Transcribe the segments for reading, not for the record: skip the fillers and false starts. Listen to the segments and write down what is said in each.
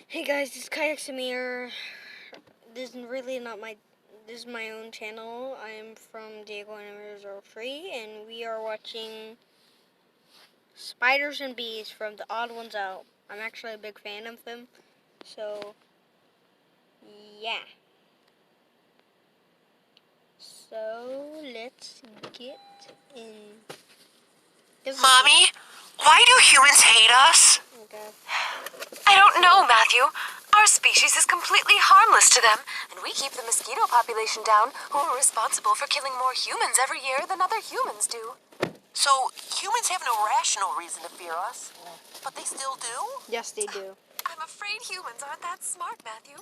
Hey guys, this is Kayak Samir. This is really not my. This is my own channel. I'm from Diego03, and we are watching Spiders and Bees from the Odd1out. I'm actually a big fan of them, so yeah. So let's get in. Mommy, why do humans hate us? Okay. I don't know, Matthew. Our species is completely harmless to them, and we keep the mosquito population down, who are responsible for killing more humans every year than other humans do. So, humans have no rational reason to fear us, but they still do? Yes, they do. I'm afraid humans aren't that smart, Matthew.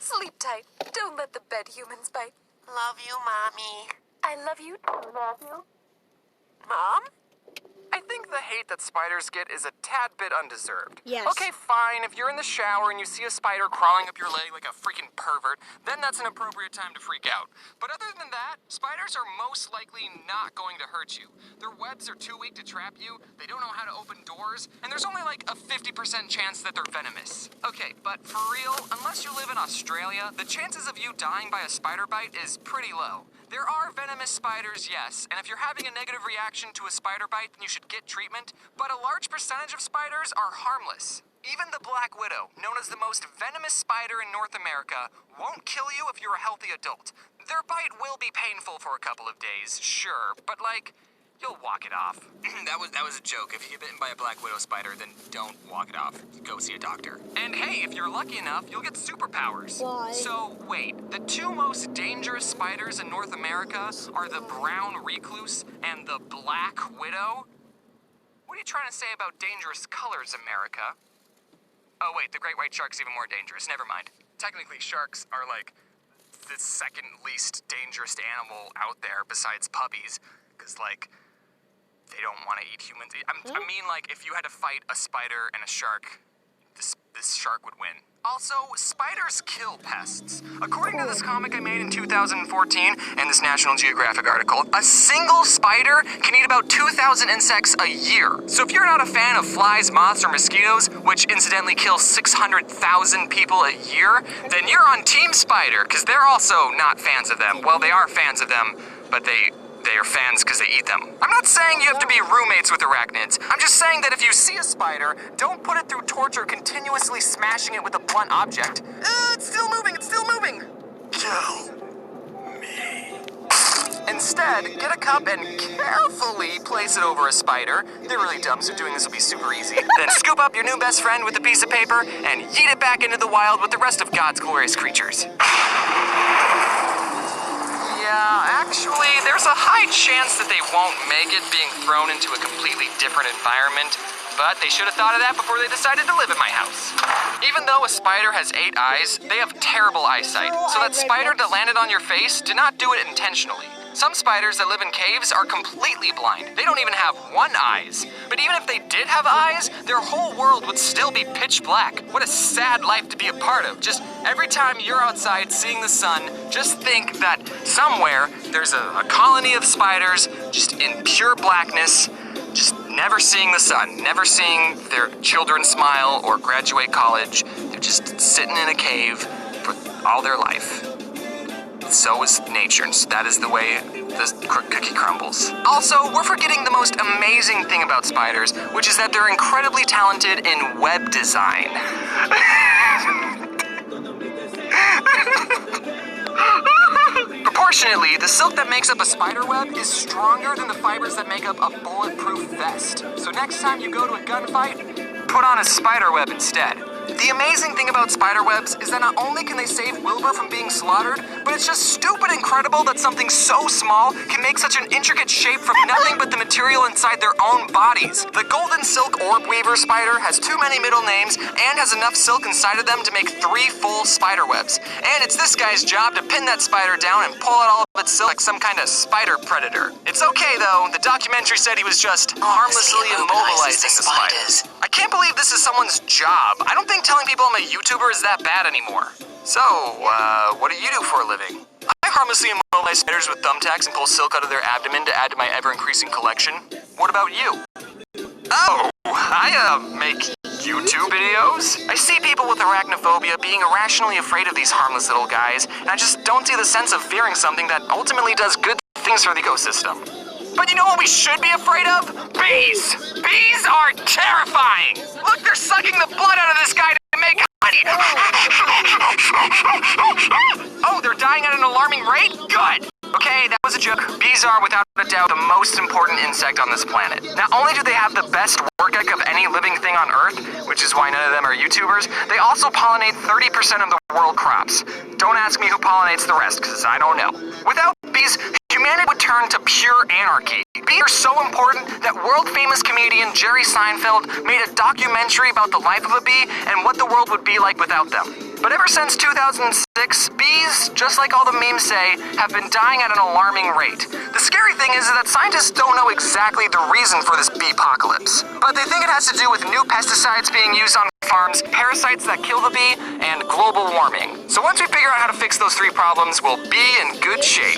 Sleep tight. Don't let the bed humans bite. Love you, Mommy. I love you too, Matthew. Mom? I think the hate that spiders get is a tad bit undeserved. Yes. Okay, fine, if you're in the shower and you see a spider crawling up your leg like a freaking pervert, then that's an appropriate time to freak out. But other than that, spiders are most likely not going to hurt you. Their webs are too weak to trap you, they don't know how to open doors, and there's only like a 50% chance that they're venomous. Okay, but for real, unless you live in Australia, the chances of you dying by a spider bite is pretty low. There are venomous spiders, yes, and if you're having a negative reaction to a spider bite, then you should get treatment, but a large percentage of spiders are harmless. Even the black widow, known as the most venomous spider in North America, won't kill you if you're a healthy adult. Their bite will be painful for a couple of days, sure, but you'll walk it off. That was a joke. If you get bitten by a black widow spider, then don't walk it off. Go see a doctor. And hey, if you're lucky enough, you'll get superpowers. Why? So, wait. The two most dangerous spiders in North America are the brown recluse and the black widow? What are you trying to say about dangerous colors, America? Oh, wait, the great white shark's even more dangerous. Never mind. Technically, sharks are like the second least dangerous animal out there besides puppies. Because, they don't want to eat humans. I mean, if you had to fight a spider and a shark, this shark would win. Also, spiders kill pests. According to this comic I made in 2014 and this National Geographic article, a single spider can eat about 2,000 insects a year. So if you're not a fan of flies, moths, or mosquitoes, which incidentally kill 600,000 people a year, then you're on Team Spider, because they're also not fans of them. Well, they are fans of them, but they are fans because they eat them. I'm not saying you have to be roommates with arachnids. I'm just saying that if you see a spider, don't put it through torture continuously smashing it with a blunt object. It's still moving, it's still moving. Kill me. Instead, get a cup and carefully place it over a spider. They're really dumb, so doing this will be super easy. Then scoop up your new best friend with a piece of paper and yeet it back into the wild with the rest of God's glorious creatures. Yeah, actually, there's a high chance that they won't make it being thrown into a completely different environment, but they should have thought of that before they decided to live at my house. Even though a spider has 8 eyes, they have terrible eyesight, so that spider that landed on your face did not do it intentionally. Some spiders that live in caves are completely blind. They don't even have 1 eye. But even if they did have eyes, their whole world would still be pitch black. What a sad life to be a part of. Just every time you're outside seeing the sun, just think that somewhere there's a colony of spiders just in pure blackness, just never seeing the sun, never seeing their children smile or graduate college. They're just sitting in a cave for all their life. So is nature, and that is the way the cookie crumbles. Also, we're forgetting the most amazing thing about spiders, which is that they're incredibly talented in web design. Proportionately, the silk that makes up a spider web is stronger than the fibers that make up a bulletproof vest. So next time you go to a gunfight, put on a spider web instead. The amazing thing about spider webs is that not only can they save Wilbur from being slaughtered, but it's just stupid incredible that something so small can make such an intricate shape from nothing but the material inside their own bodies. The golden silk orb weaver spider has too many middle names and has enough silk inside of them to make 3 full spider webs. And it's this guy's job to pin that spider down and pull out all of its silk like some kind of spider predator. It's okay though, the documentary said he was just harmlessly immobilizing the spiders. I can't believe this is someone's job. I don't think telling people I'm a YouTuber is that bad anymore. So, what do you do for a living? I harmlessly immobilize spiders with thumbtacks and pull silk out of their abdomen to add to my ever-increasing collection. What about you? Oh, I make YouTube videos? I see people with arachnophobia being irrationally afraid of these harmless little guys, and I just don't see the sense of fearing something that ultimately does good things for the ecosystem. But you know what we should be afraid of? Bees! Bees are terrifying! Look, they're sucking the blood out of this guy to make honey! Oh, they're dying at an alarming rate? Good! Okay, that was a joke. Bees are, without a doubt, the most important insect on this planet. Not only do they have the best work ethic of any living thing on Earth, which is why none of them are YouTubers, they also pollinate 30% of the world crops. Don't ask me who pollinates the rest, because I don't know. Without bees, humanity would turn to pure anarchy. Bees are so important that world-famous comedian Jerry Seinfeld made a documentary about the life of a bee and what the world would be like without them. But ever since 2006, bees, just like all the memes say, have been dying at an alarming rate. The scary thing is that scientists don't know exactly the reason for this bee-apocalypse. But they think it has to do with new pesticides being used on farms, parasites that kill the bee, and global warming. So once we figure out how to fix those three problems, we'll be in good shape.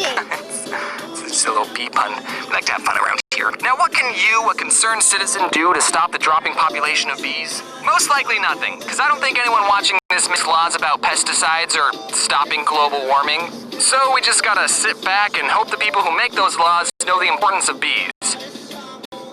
It's a little bee pun. We like to have fun around here. Now what can you, a concerned citizen, do to stop the dropping population of bees? Most likely nothing, because I don't think anyone watching this makes laws about pesticides or stopping global warming. So we just gotta sit back and hope the people who make those laws know the importance of bees.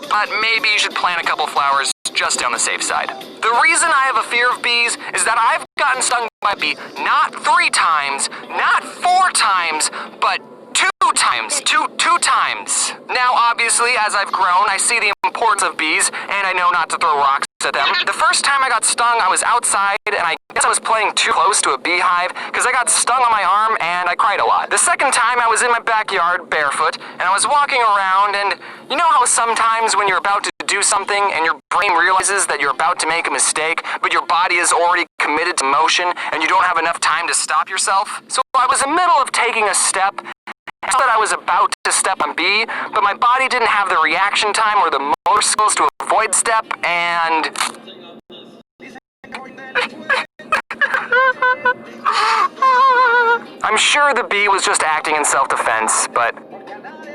But maybe you should plant a couple flowers just on the safe side. The reason I have a fear of bees is that I've gotten stung by a bee not 3 times, not 4 times, but 2 times. Two times. Now, obviously, as I've grown, I see the importance of bees, and I know not to throw rocks at them. The first time I got stung, I was outside, and I guess I was playing too close to a beehive, because I got stung on my arm, and I cried a lot. The second time, I was in my backyard, barefoot, and I was walking around, and you know how sometimes when you're about to do something, and your brain realizes that you're about to make a mistake, but your body is already committed to motion, and you don't have enough time to stop yourself? So I was in the middle of taking a step, I thought I was about to step on B, but my body didn't have the reaction time or the motor skills to avoid step, and... I'm sure the bee was just acting in self-defense, but...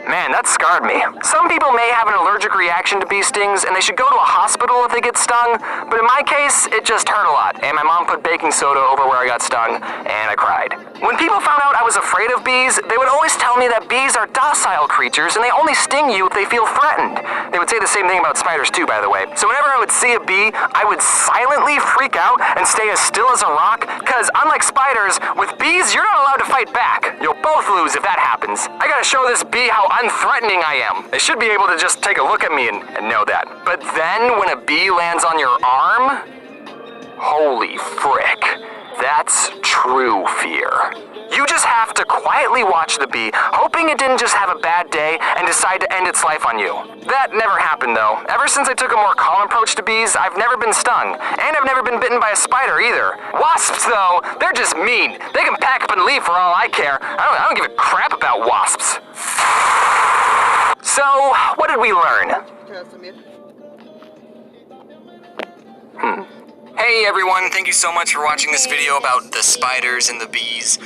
man, that scarred me. Some people may have an allergic reaction to bee stings, and they should go to a hospital if they get stung, but in my case, it just hurt a lot, and my mom put baking soda over where I got stung, and I cried. When people found out I was afraid of bees, they would always tell me that bees are docile creatures, and they only sting you if they feel threatened. They would say the same thing about spiders too, by the way. So whenever I would see a bee, I would silently freak out and stay as still as a rock, because unlike spiders, with bees, you're not allowed to fight back. You'll both lose if that happens. I gotta show this bee how unthreatening I am. They should be able to just take a look at me and know that. But then, when a bee lands on your arm, holy frick, that's true fear. You just have to quietly watch the bee, hoping it didn't just have a bad day and decide to end its life on you. That never happened though. Ever since I took a more calm approach to bees, I've never been stung. And I've never been bitten by a spider either. Wasps though, they're just mean. They can pack up and leave for all I care. I don't give a crap about wasps. So, what did we learn? Hey everyone, thank you so much for watching this video about the spiders and the bees.